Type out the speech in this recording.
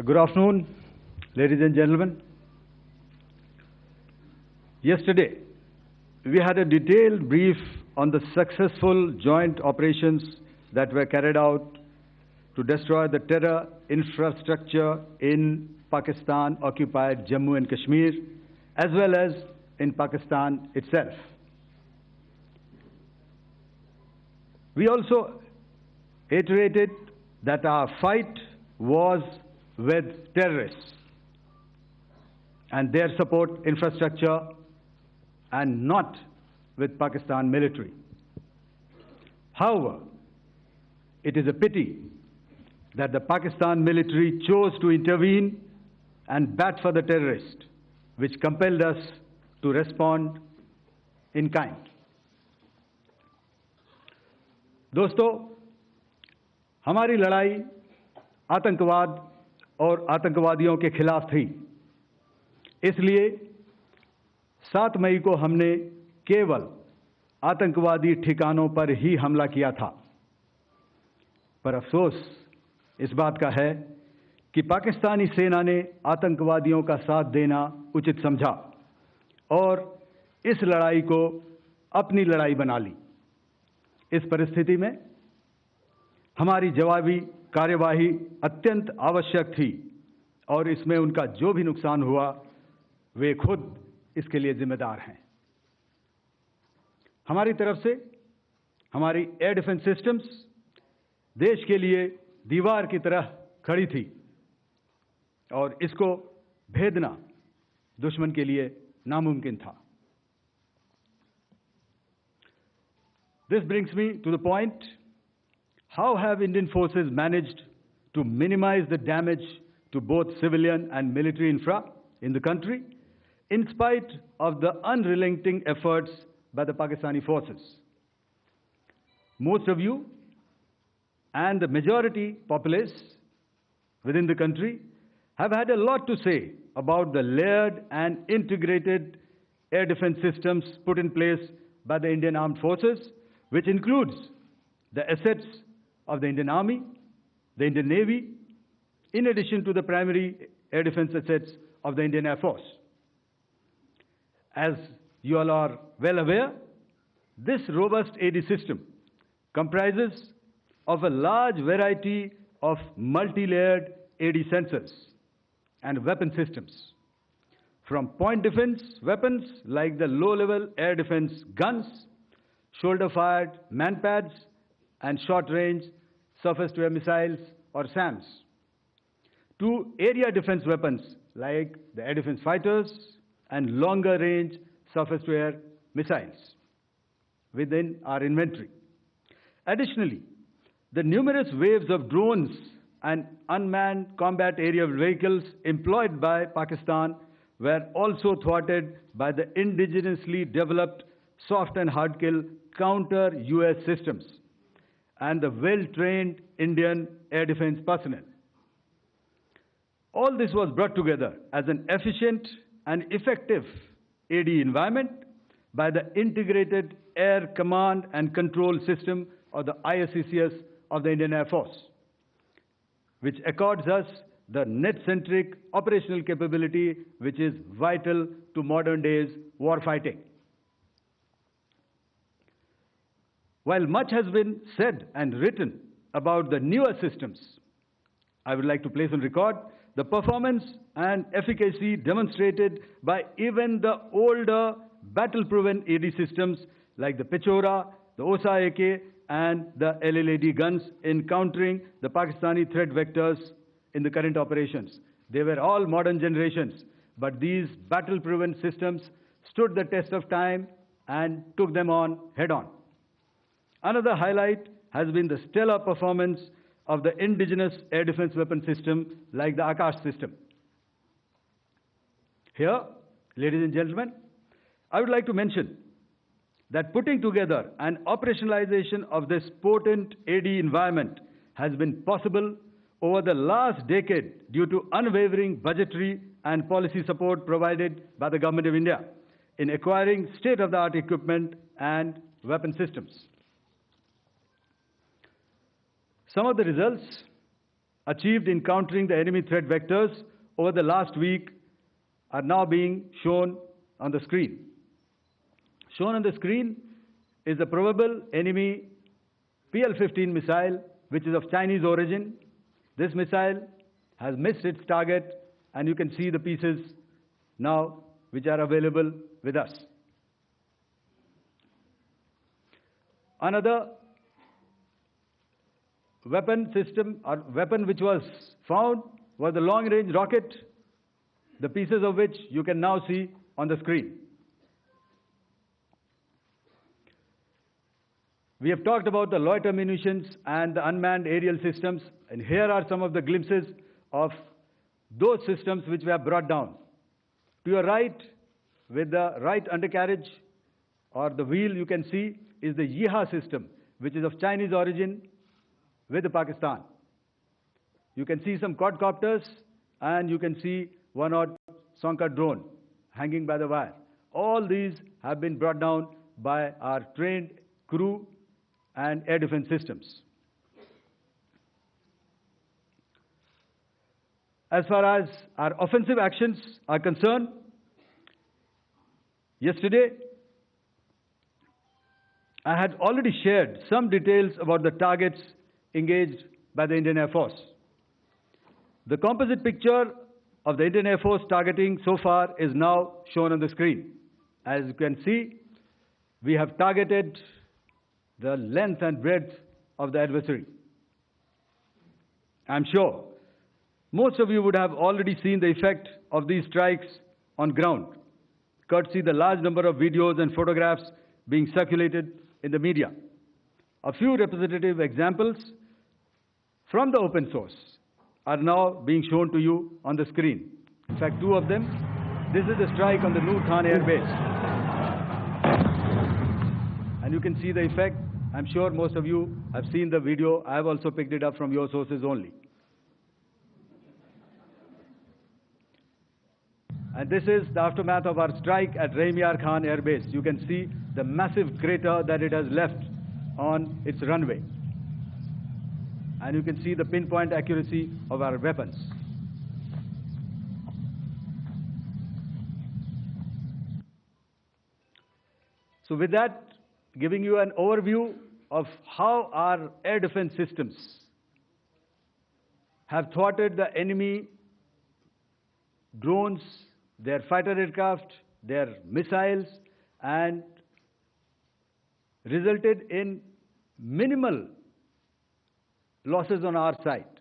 Good afternoon, ladies and gentlemen. Yesterday, we had a detailed brief on the successful joint operations that were carried out to destroy the terror infrastructure in Pakistan-occupied Jammu and Kashmir, as well as in Pakistan itself. We also iterated that our fight was with terrorists and their support infrastructure and not with Pakistan military. However, it is a pity that the Pakistan military chose to intervene and bat for the terrorist, which compelled us to respond in kind. दोस्तों, हमारी लड़ाई आतंकवाद और आतंकवादियों के खिलाफ थी। इसलिए 7 मई को हमने केवल आतंकवादी ठिकानों पर ही हमला किया था। पर अफसोस इस बात का है कि पाकिस्तानी सेना ने आतंकवादियों का साथ देना उचित समझा और इस लड़ाई को अपनी लड़ाई बना ली। इस परिस्थिति में हमारी जवाबी कार्यवाही अत्यंत आवश्यक थी और इसमें उनका जो भी नुकसान हुआ वे खुद इसके लिए जिम्मेदार हैं। हमारी तरफ से हमारी एयर डिफेंस सिस्टम्स देश के लिए दीवार की तरह खड़ी थी और इसको भेदना दुश्मन के लिए नामुमकिन था। This brings me to the point, how have Indian forces managed to minimize the damage to both civilian and military infra in the country, in spite of the unrelenting efforts by the Pakistani forces? Most of you and the majority populace within the country have had a lot to say about the layered and integrated air defense systems put in place by the Indian Armed Forces, which includes the assets of the Indian Army, the Indian Navy, in addition to the primary air defense assets of the Indian Air Force. As you all are well aware, this robust AD system comprises of a large variety of multi-layered AD sensors and weapon systems, from point defense weapons like the low-level air defense guns, shoulder-fired manpads, and short-range surface-to-air missiles or SAMs, to area defense weapons like the air defense fighters and longer-range surface-to-air missiles within our inventory. Additionally, the numerous waves of drones and unmanned combat aerial vehicles employed by Pakistan were also thwarted by the indigenously developed soft and hard kill counter-US systems and the well-trained Indian air defense personnel. All this was brought together as an efficient and effective AD environment by the Integrated Air Command and Control System, or the ISCCS of the Indian Air Force, which accords us the net-centric operational capability which is vital to modern days warfighting. While much has been said and written about the newer systems, I would like to place on record the performance and efficacy demonstrated by even the older battle-proven AD systems like the Pechora, the Osa AK, and the LLAD guns in countering the Pakistani threat vectors in the current operations. They were all modern generations, but these battle-proven systems stood the test of time and took them on head-on. Another highlight has been the stellar performance of the indigenous air defense weapon system like the Aaj system. Here, ladies and gentlemen, I would like to mention that putting together and operationalization of this potent AD environment has been possible over the last decade due to unwavering budgetary and policy support provided by the Government of India in acquiring state-of-the-art equipment and weapon systems. Some of the results achieved in countering the enemy threat vectors over the last week are now being shown on the screen. Shown on the screen is the probable enemy PL-15 missile, which is of Chinese origin. This missile has missed its target, and you can see the pieces now which are available with us. Another weapon system or weapon which was found was the long-range rocket, the pieces of which you can now see on the screen. We have talked about the loiter munitions and the unmanned aerial systems, and here are some of the glimpses of those systems which we have brought down. To your right, with the right undercarriage or the wheel, you can see is the Yeeha system, which is of Chinese origin with Pakistan. You can see some quadcopters, and you can see one odd Sonka drone hanging by the wire. All these have been brought down by our trained crew and air defense systems. As far as our offensive actions are concerned, yesterday I had already shared some details about the targets engaged by the Indian Air Force. The composite picture of the Indian Air Force targeting so far is now shown on the screen. As you can see, we have targeted the length and breadth of the adversary. I'm sure most of you would have already seen the effect of these strikes on ground, courtesy the large number of videos and photographs being circulated in the media. A few representative examples from the open source are now being shown to you on the screen. In fact, two of them. This is the strike on the Noor Khan Air Base. And you can see the effect. I'm sure most of you have seen the video. I have also picked it up from your sources only. And this is the aftermath of our strike at Rahim Khan Air Base. You can see the massive crater that it has left on its runway. And you can see the pinpoint accuracy of our weapons. So with that, giving you an overview of how our air defense systems have thwarted the enemy drones, their fighter aircraft, their missiles, and resulted in minimal losses on our side.